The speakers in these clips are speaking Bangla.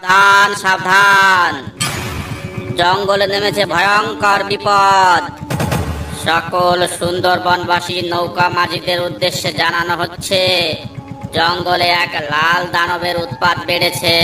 সাবধান সাবধান, জঙ্গলে নেমেছে ভয়ঙ্কর বিপদ। সকল সুন্দরবনবাসী নৌকা মাঝিদের উদ্দেশ্যে জানানো হচ্ছে, জঙ্গলে এক লাল দানবের উৎপাত বেড়েছে।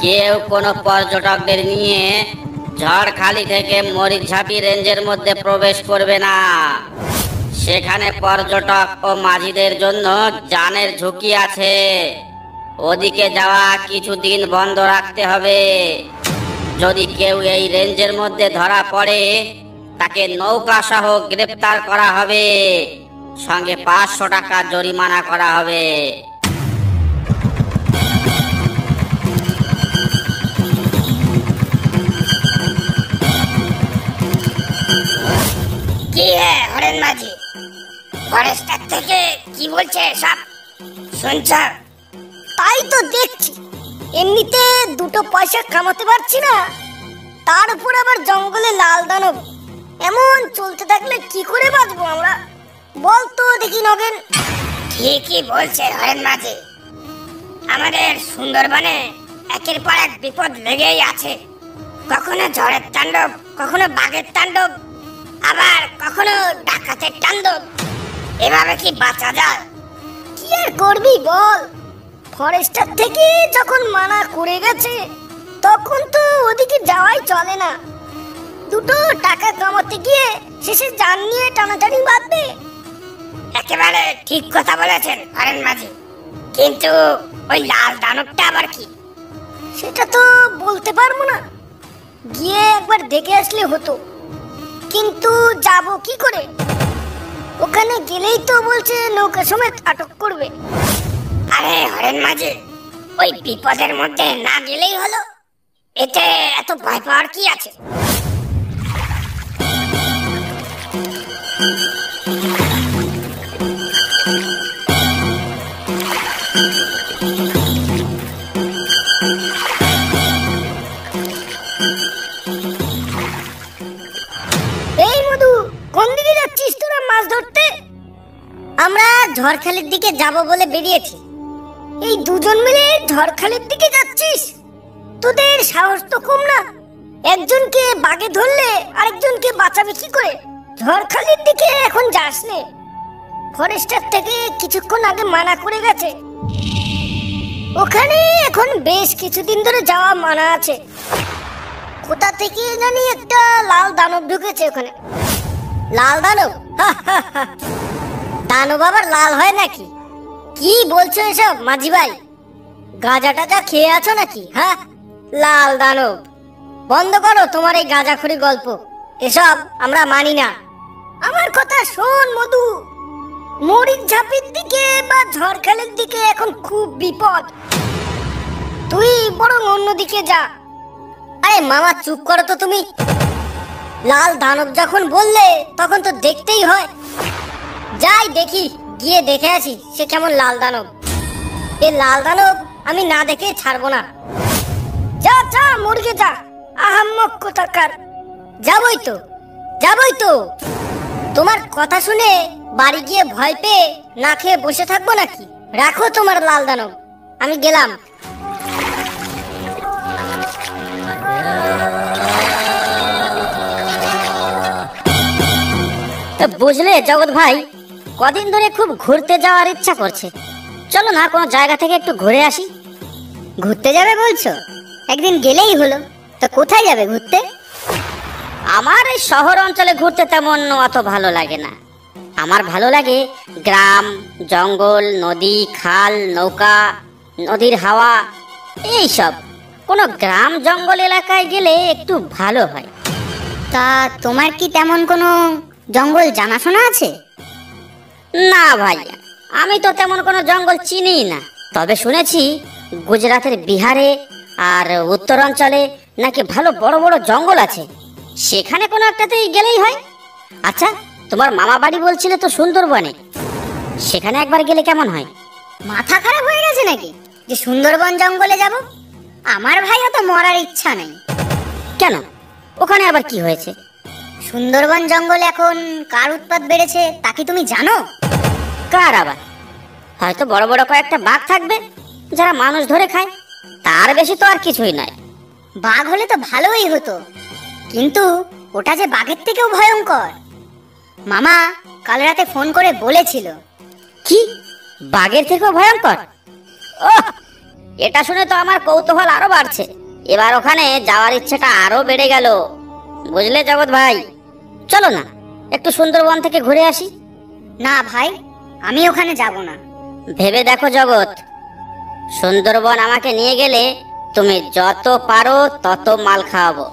কেউ কোনো পর্যটকদের নিয়ে ঝড়খালি থেকে মরিচঝাপি রেঞ্জের মধ্যে প্রবেশ করবে না। সেখানে পর্যটক ও মাঝিদের জন্য জানের ঝুঁকি আছে। ওদিকে যাওয়া কিছুদিন বন্ধ রাখতে হবে। যদি কেউ এই রেঞ্জের মধ্যে ধরা পড়ে, তাকে নৌকা সহ গ্রেফতার করা হবে, সঙ্গে 500 টাকা জরিমানা করা হবে। কি হরেন মাঝি, ফরেস্টার থেকে কি বলছে সব শুনছ? তাই তো দেখছি, এমনিতে দুটো পয়সা কামাতে পারছি না, তার উপর আবার জঙ্গলে লাল দানব। এমন চলতে থাকলে কি করে বাঁচবো আমরা, বল তো দেখি নগেন। ঠিকই বলছে হরেন মাঝি, আমাদের সুন্দরবনে একের পর এক বিপদ লেগেই আছে। কখনো ঝড়ের তাণ্ডব, কখনো বাঘের তাণ্ডব, আবার কখনো ডাকাতের তাণ্ডব। এভাবে কি বাঁচা যায়? কি আর করবি বল, ফরেস্টার থেকে যখন মানা করে গেছে তখন তো ওদিকে যাওয়াই চলে না। দুটো টাকা কামাতে গিয়ে শেষে জান নিয়ে টানাটানি বাঁধবে। একেবারে ঠিক কথা বলেছেন হরেন মাঝি, কিন্তু ওই লাল দানবটা আবার কি? সেটা তো বলতে পারবো না, গিয়ে একবার দেখে আসলে হতো। কিন্তু যাব কি করে? ওখানে গেলেই তো বলছে নৌকা সমেত আটক করবে। আরে হরেন মাঝি, ওই বিপদের মধ্যে না গেলেই হলো, এতে এত ভয় পাওয়ার কি আছে? এই মধু, কোন দিকে যাচ্ছিস তোরা মাছ ধরতে? আমরা ঝড়খালির দিকে যাব বলে বেরিয়েছি। এই দুজন মিলে ঝড়খালির দিকে যাচ্ছিস? তোদের সাহস তো কম না। একজনকে বাগে ধরলে আরেকজনকে বাঁচাবে কি করে? ঝড়খালির দিকে এখন যাস নে, ফরেস্টার থেকে কিছুক্ষণ আগে মানা করে গেছে। ওখানে এখন বেশ কিছুদিন ধরে যাওয়া মানা আছে। কোথা থেকে জানি একটা লাল দানব ঢুকেছে ওখানে। লাল দানব? দানব আবার লাল হয় নাকি? কি বলছো এসব মাঝি ভাই? গাঁজা টাজা খেয়ে আছো নাকি? হ্যাঁ, লাল দানব বন্ধ করো তোমার এই গাঁজাখড়ি গল্প, এসব আমরা মানি না। আমার কথা শোন মধু, মরিচঝাপির দিকে বা ঝড়খালির দিকে এখন খুব বিপদ। তুই বরং অন্যদিকে যা। আরে মামা চুপ করো তো তুমি। লাল দানব যখন বললে তখন তো দেখতেই হয়। যাই দেখি, গিয়ে দেখে আসি সে কেমন লাল দানব। এ লাল দানব আমি না দেখে ছাড়বো না। যা যা মুরগে যা, আহাম্মক কোথাকার। যাবই তো, যাবই তো। তোমার কথা শুনে বাড়ি গিয়ে ভয় পেয়ে না খেয়ে বসে থাকবো নাকি? রাখো তোমার লাল দানব, আমি গেলাম। বুঝলে জগৎ ভাই, কদিন ধরে খুব ঘুরতে যাওয়ার ইচ্ছা করছে। চলো না কোনো জায়গা থেকে একটু ঘুরে আসি। ঘুরতে যাবে বলছো? একদিন গেলেই হলো। তো কোথায় যাবে ঘুরতে? আমার এই শহর অঞ্চলে ঘুরতে তেমন অত ভালো লাগে না। আমার ভালো লাগে গ্রাম, জঙ্গল, নদী, খাল, নৌকা, নদীর হাওয়া, এইসব। কোনো গ্রাম জঙ্গল এলাকায় গেলে একটু ভালো হয়। তা তোমার কি তেমন কোনো জঙ্গল জানাশোনা আছে? না ভাই, আমি তো তেমন কোনো জঙ্গল চিনি না। তবে শুনেছি গুজরাটের বিহারে আর উত্তরাঞ্চলে নাকি ভালো বড় বড় জঙ্গল আছে। সেখানে কোনো একটাতেই গেলেই হয়। আচ্ছা, তোমার মামা বাড়ি বলছিলে তো সুন্দরবনে, সেখানে একবার গেলে কেমন হয়? মাথা খারাপ হয়ে গেছে নাকি যে সুন্দরবন জঙ্গলে যাব? আমার ভাই অত মরার ইচ্ছা নেই। কেন, ওখানে আবার কি হয়েছে? সুন্দরবন জঙ্গলে এখন কার উৎপাত বেড়েছে তা কি তুমি জানো? কার আবার? হয়তো বড় বড় কয়েকটা বাঘ থাকবে যারা মানুষ ধরে খায়। তার বেশি তো আর কিছুই নয়। বাঘ হলে তো ভালোই হতো, কিন্তু ওটা যে বাঘের থেকেও ভয়ঙ্কর। মামা কাল রাতে ফোন করে বলেছিল। কি, বাঘের থেকেও ভয়ঙ্কর? ওহ, এটা শুনে তো আমার কৌতূহল আরো বাড়ছে। এবার ওখানে যাওয়ার ইচ্ছেটা আরো বেড়ে গেল। বুঝলে জগৎ ভাই, চলো না একটু সুন্দরবন থেকে ঘুরে আসি। না ভাই, আমি ওখানে যাব না। ভেবে দেখো জগৎ, সুন্দরবন আমাকে নিয়ে গেলে তুমি যত পারো তত মাল খাওয়াবো,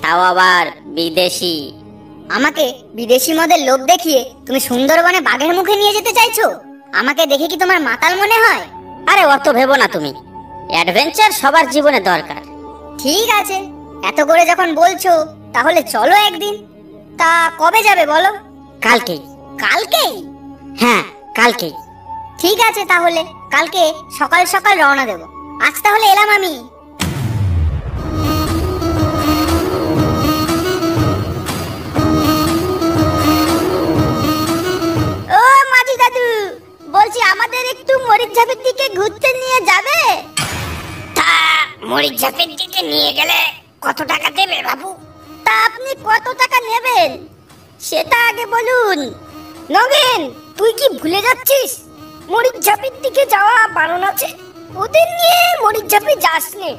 তাও আবার বিদেশি। আমাকে বিদেশি মদের লোভ দেখিয়ে তুমি সুন্দরবনে বাঘের মুখে নিয়ে যেতে চাইছো? আমাকে দেখে কি তোমার মাতাল মনে হয়? আরে অত ভেবো না তুমি, অ্যাডভেঞ্চার সবার জীবনে দরকার। ঠিক আছে, এত করে যখন বলছো তাহলে চলো একদিন। তা কবে যাবে বলো? কালকেই। কালকেই? হ্যাঁ, কালকেই। ঠিক আছে, তাহলে কালকে সকাল সকাল রওনা দেব। আজ তাহলে এলাম আমি। ও মাঝি দাদু, বলছি আমাদের একটু মরিচঝাপের দিকে ঘুরতে নিয়ে যাবে? তা মরিচঝাপের দিকে নিয়ে গেলে কত টাকা দেবে বাবু? তা আপনি কত টাকা নেবেন সেটা আগে বলুন। নগেন, তুই কি ভুলে যাচ্ছিস মরিচঝাপের দিকে যাওয়া বারণ আছে? ওদের নিয়ে মরিচঝাপে যাস নে।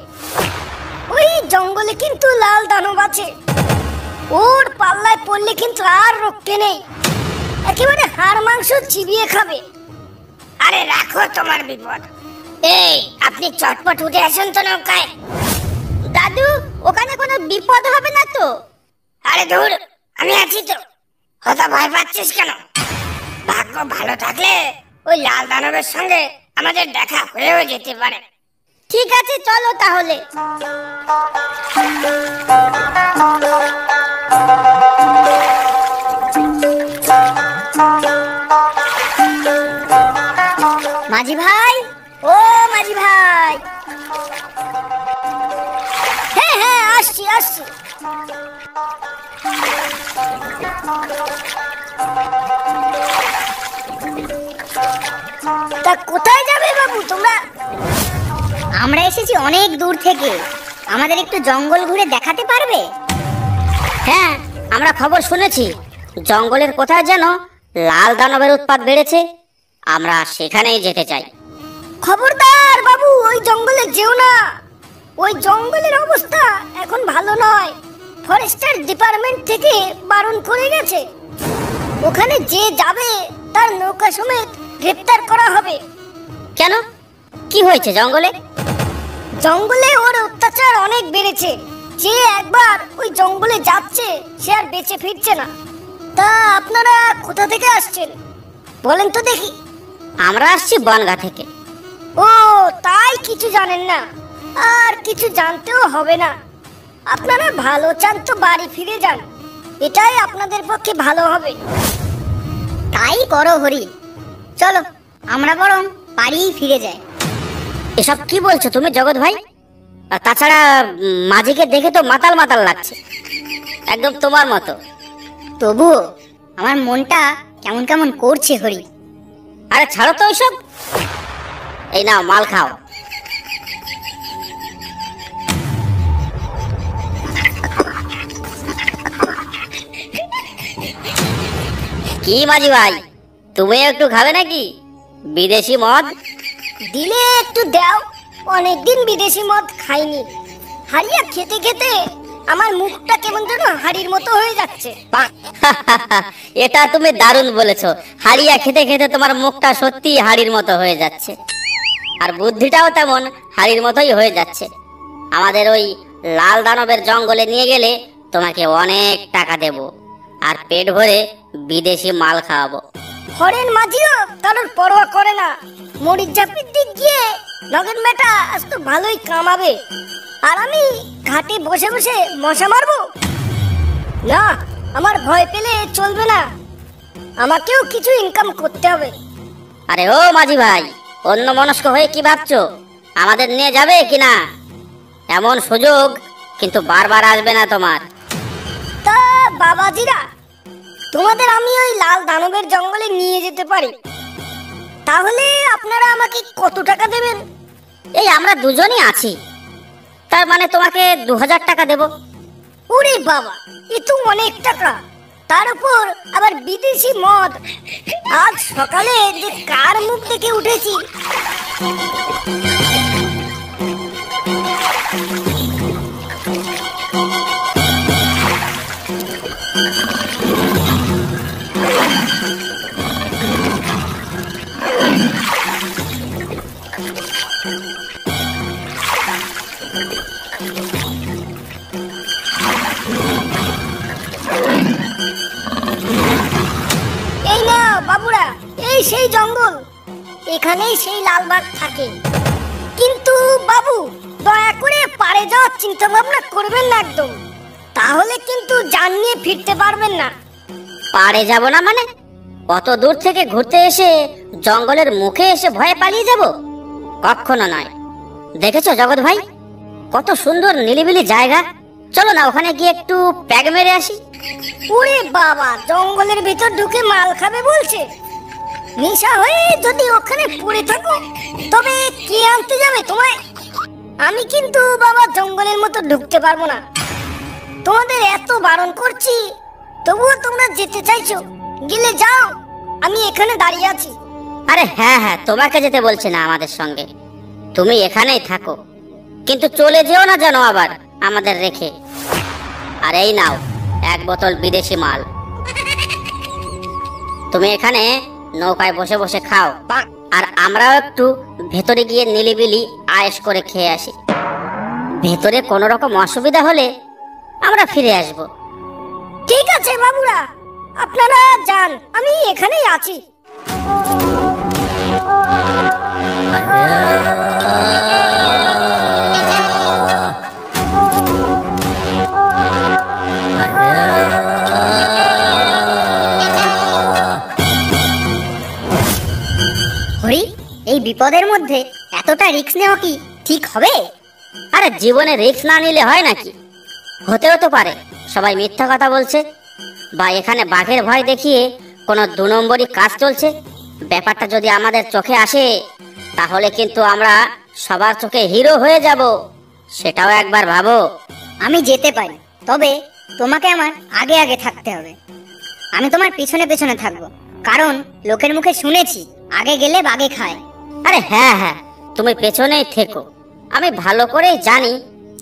ওই জঙ্গলে কিন্তু লাল দানব আছে, ওর পাল্লায় পড়লে কিন্তু আর রক্ষে নেই, একেবারে হাড় মাংস চিবিয়ে খাবে। আরে রাখো তোমার বিপদ। এই আপনি চটপট উঠে আসুন তো নৌকায়। দাদু, ওখানে কোনো বিপদ হবে না তো? আরে ধুর, আমি আছি তো, অত ভয় পাচ্ছিস কেন? ভাগ্য ভালো থাকলে ওই লাল দানবের সঙ্গে আমাদের দেখা হয়েও যেতে পারে। ঠিক আছে, চলো তাহলে। মাঝি ভাই, ও মাঝি ভাই। হ্যাঁ হ্যাঁ, আসছি আসছি। তা কোথায় যাবে বাবু তোমরা? আমরা এসেছি অনেক দূর থেকে, আমাদের একটু জঙ্গল ঘুরে দেখাতে পারবে? হ্যাঁ, আমরা খবর শুনেছি জঙ্গলের কোথায় যেন লাল দানবের উৎপাত বেড়েছে। আমরা সেখানেই যেতে চাই। খবরদার বাবু, ওই জঙ্গলে যেও না। ওই জঙ্গলের অবস্থা এখন ভালো নয়, ফরেস্টার ডিপার্টমেন্ট থেকে বারণ করে গেছে। ওখানে যে যাবে তার নৌকা সমেত গ্রেফতার করা হবে। কেন, কি হয়েছে জঙ্গলে? জঙ্গলে ওর অত্যাচার অনেক বেড়েছে। যে একবার ওই জঙ্গলে যাচ্ছে সে আর বেঁচে ফিরছে না। তা আপনারা কোথা থেকে আসছেন বলেন তো দেখি? আমরা আসছি বনগা থেকে। ও, তাই কিছু জানেন না, আর কিছু জানতেও হবে না। আপনারা ভালো চান তো বাড়ি ফিরে যান, এটাই আপনাদের পক্ষে ভালো হবে। তাই করো হরি, চলো আমরা বরং বাড়িই ফিরে যাই। এসব কি বলছো তুমি জগৎ ভাই? আর তাছাড়া মাঝিকে দেখে তো মাতাল মাতাল লাগছে, একদম তোমার মতো। তবুও আমার মনটা কেমন কেমন করছে হরি। আরে ছাড়ো তো ওইসব, এই নাও মাল খাও। কি মাঝি ভাই, তুমি একটু খাবে নাকি বিদেশি মদ? দিলে একটু দাও, অনেকদিন বিদেশি মদ খাইনি। হারিয়া খেতে খেতে আমার মুখটা কেমন যেন হাড়ির মতো হয়ে যাচ্ছে। এটা তুমি দারুণ বলেছো, হাড়িয়া খেতে খেতে তোমার মুখটা সত্যি হাড়ির মতো হয়ে যাচ্ছে, আর বুদ্ধিটাও তেমন হাড়ির মতোই হয়ে যাচ্ছে। আমাদের ওই লাল দানবের জঙ্গলে নিয়ে গেলে তোমাকে অনেক টাকা দেব, আর পেট ভরে বিদেশি মাল খাওয়াবো। হরেন মাঝিও কারোর পরোয়া করে না। মরিচঝাপির দিক গিয়ে নগেন বেটা আজ তো ভালোই কামাবে, আর আমি ঘাটে বসে বসে মশা মারবো না। আমার ভয় পেলে চলবে না, আমাকেও কিছু ইনকাম করতে হবে। আরে ও মাঝি ভাই, অন্য মনস্ক হয়ে কি ভাবছো? আমাদের নিয়ে যাবে কিনা? এমন সুযোগ কিন্তু বারবার আসবে না তোমার। তা বাবাজিরা, তোমাদের আমি ওই লাল দানবের জঙ্গলে নিয়ে যেতে পারি, তাহলে আপনারা আমাকে কত টাকা দেবেন? এই আমরা দুজনই আছি, তার মানে তোমাকে 2000 টাকা দেব। ওরে বাবা, এ তো অনেক টাকা, তার উপর আবার বিদেশি মদ। আজ সকালে যে কার মুখ দেখে উঠেছি। এই নাও বাবুরা, এই সেই জঙ্গল, এখানেই সেই লালবাগ থাকে। কিন্তু বাবু, দয়া করে পারে যাওয়ার চিন্তা ভাবনা করবেন না একদম, তাহলে কিন্তু জান নিয়ে ফিরতে পারবেন না। পারে যাব না মানে? কত দূর থেকে ঘুরতে এসে জঙ্গলের মুখে এসে ভয়ে পালিয়ে যাব? কখনো নয়। দেখেছো জগৎ ভাই, কত সুন্দর নিরিবিলি জায়গা, চলো না ওখানে গিয়ে একটু প্যাগ মেরে আসি। ওরে বাবা, জঙ্গলের ভিতর ঢুকে মাল খাবে বলছে? নেশা হয়ে যদি ওখানে পড়ে থাকো তবে কে আনতে যাবে তোমায়? আমি কিন্তু বাবা জঙ্গলের মতো ঢুকতে পারবো না। তোমাদের এত বারণ করছি, তবুও তোমরা যেতে চাইছো। গেলে যাও, আমি এখানে দাঁড়িয়ে আছি। আরে হ্যাঁ হ্যাঁ, তোমাকে যেতে বলছে না আমাদের সঙ্গে, তুমি এখানেই থাকো, কিন্তু চলে যেও না যেন আবার আমাদের রেখে। আর এই নাও 1 বোতল বিদেশি মাল, তুমি এখানে নৌকায় বসে বসে খাও, আর আমরাও একটু ভেতরে গিয়ে নিলিবিলি আয়েশ করে খেয়ে আসি। ভেতরে কোনো রকম অসুবিধা হলে আমরা ফিরে আসব। ঠিক আছে বাবুরা, আপনারা যান, আমি এখানেই আছি। হরি, এই বিপদের মধ্যে এতটা রিস্ক নেওয়া কি ঠিক হবে? আরে জীবনে রিস্ক না নিলে হয় নাকি? হতেও তো পারে সবাই মিথ্যা কথা বলছে, বা এখানে বাঘের ভয় দেখিয়ে কোনো 2 নম্বরই কাজ চলছে। ব্যাপারটা যদি আমাদের চোখে আসে তাহলে কিন্তু আমরা সবার চোখে হিরো হয়ে যাব, সেটাও একবার ভাবো। আমি যেতে পারি, তবে তোমাকে আমার আগে আগে থাকতে হবে। আমি তোমার পিছনে পিছনে থাকবো, কারণ লোকের মুখে শুনেছি আগে গেলে বাগে খায়। আরে হ্যাঁ হ্যাঁ, তুমি পেছনেই থেকো, আমি ভালো করেই জানি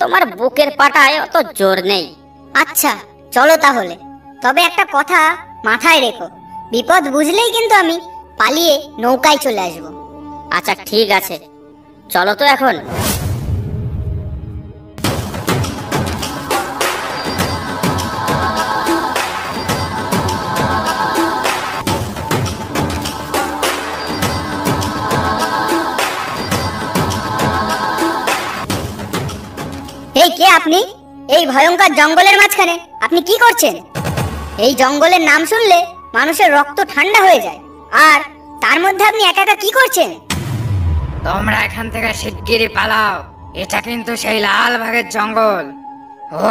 তোমার বুকের পাটায় অত জোর নেই। আচ্ছা চলো তাহলে, তবে একটা কথা মাথায় রেখো, বিপদ বুঝলেই কিন্তু আমি পালিয়ে নৌকায় চলে আসবো। আচ্ছা ঠিক আছে, চলো তো এখন। এই কে আপনি? এই ভয়ঙ্কর জঙ্গলের মাঝখানে আপনি কি করছেন? এই জঙ্গলের নাম শুনলে মানুষের রক্ত ঠান্ডা হয়ে যায়, আর তার মধ্যে আপনি একা একা কি করছেন? তোমরা এখান থেকে শিগগিরই পালাও, এটা কিন্তু সেই লালবাগের জঙ্গল।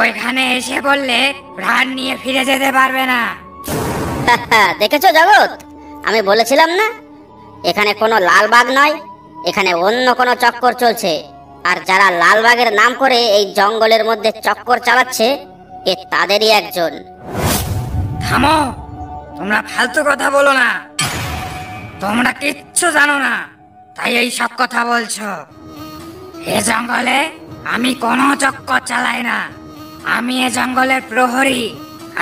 ওইখানে এসে বললে প্রাণ নিয়ে ফিরে যেতে পারবে না। দেখেছো জগৎ, আমি বলেছিলাম না এখানে কোনো লালবাগ নয়, এখানে অন্য কোনো চক্কর চলছে। আর যারা লালবাগের নাম করে এই জঙ্গলের মধ্যে চক্কর চালাচ্ছে, এ তাদেরই একজন। থামো, তোমরা ফালতু কথা বলো না, তোমরা কিচ্ছু জানো না, তাই এই সব কথা বলছো। এ জঙ্গলে আমি কোনো চক্কর চালাই না, আমি এ জঙ্গলের প্রহরী।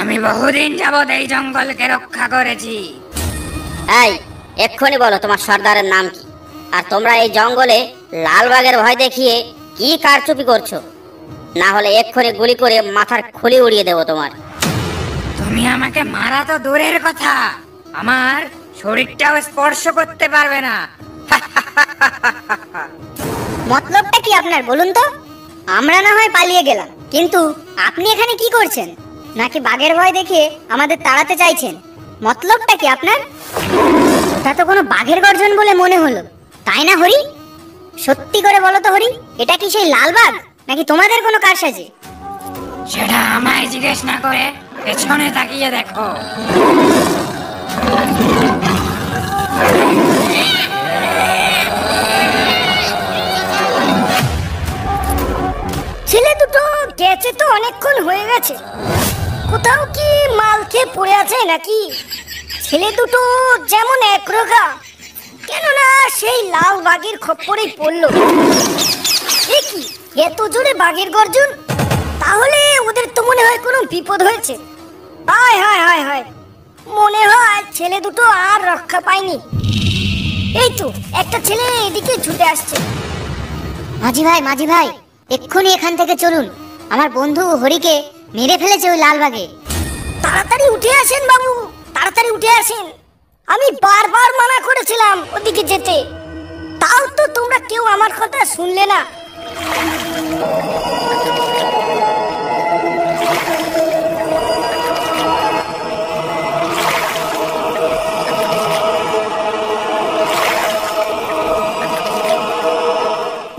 আমি বহুদিন যাবৎ এই জঙ্গলকে রক্ষা করেছি। এই এক্ষুনি বলো তোমার সর্দারের নাম কি, আর তোমরা এই জঙ্গলে লালবাগের ভয় দেখিয়ে কি কারচুপি করছো? না হলে এক্ষুনি গুলি করে মাথার খুলি উড়িয়ে দেবো তোমার। তুমি আমাকে মারা তো দূরের কথা, আমার শরীরটাও স্পর্শ করতে পারবে না। মতলবটা কি আপনার বলুন তো? আমরা না হয় পালিয়ে গেলাম, কিন্তু আপনি এখানে কি করছেন? নাকি বাঘের ভয় দেখে আমাদের তাড়াতে চাইছেন? মতলবটা কি আপনার? এটা তো কোনো বাঘের গর্জন বলে মনে হলো, তাই না হরি? সত্যি করে বলো তো হরি, এটা কি সেই লালবাগ নাকি তোমাদের কোনো কারসাজি? সেটা আমায় জিজ্ঞেস না করে পেছনে তাকিয়ে দেখো। গেছে তো অনেকক্ষণ হয়ে গেছে। কোথাও কি মাল খেয়ে পড়ে আছে নাকি? ছেলে দুটো যেমন একরোগা, কেননা সেই লাল বাঘের খপ্পরেই পড়লো। এ কি, এত জোরে বাঘের গর্জন? তাহলে ওদের তো মনে হয় কোনো বিপদ হয়েছে। হায় হায় হায় হায়, মনে হয় ছেলে দুটো আর রক্ষা পায়নি। এই তো একটা ছেলে এদিকে ছুটে আসছে। মাঝি ভাই, এক্ষুনি এখান থেকে চলুন। আমার বন্ধু হরিকে মেরে ফেলেছে ওই লালবাগে। তাড়াতাড়ি উঠে আসেন বাবু, তাড়াতাড়ি উঠে আসেন। আমি বারবার মানা করেছিলাম ওদিকে যেতে, তাও তো তোমরা কেউ আমার কথা শুনলে না।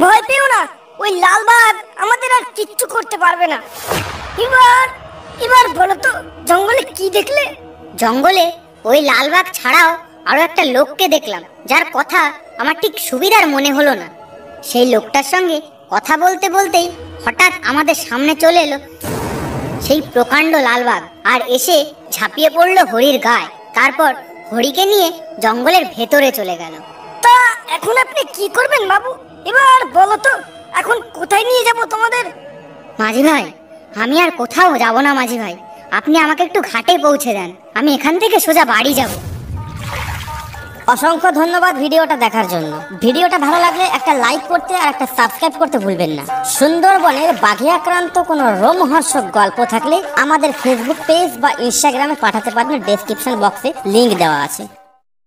ভয় পেও না, ওই লালবাগ আমাদের আর কিচ্ছু করতে পারবে না। এবার বলো তো, জঙ্গলে কি দেখলে? জঙ্গলে ওই লালবাগ ছাড়াও আরো একটা লোককে দেখলাম, যার কথা আমার ঠিক সুবিধার মনে হলো না। সেই লোকটার সঙ্গে কথা বলতে বলতেই হঠাৎ আমাদের সামনে চলে এলো সেই প্রকাণ্ড লালবাগ, আর এসে ঝাঁপিয়ে পড়লো হরির গায়ে। তারপর হরিকে নিয়ে জঙ্গলের ভেতরে চলে গেল। তা এখন আপনি কি করবেন বাবু? এবার বলো তো, এখন কোথায় নিয়ে যাব তোমাদের? মাঝি ভাই, আমি আর কোথাও যাব না মাঝি ভাই, আপনি আমাকে একটু ঘাটে পৌঁছে দেন, আমি এখান থেকে সোজা বাড়ি যাব। অসংখ্য ধন্যবাদ ভিডিওটা দেখার জন্য। ভিডিওটা ভালো লাগলে একটা লাইক করতে আর একটা সাবস্ক্রাইব করতে ভুলবেন না। সুন্দরবনের বাঘে আক্রান্ত কোনো রোমহর্ষক গল্প থাকলে আমাদের ফেসবুক পেজ বা ইনস্টাগ্রামে পাঠাতে পারবেন, ডেসক্রিপশন বক্সে লিংক দেওয়া আছে।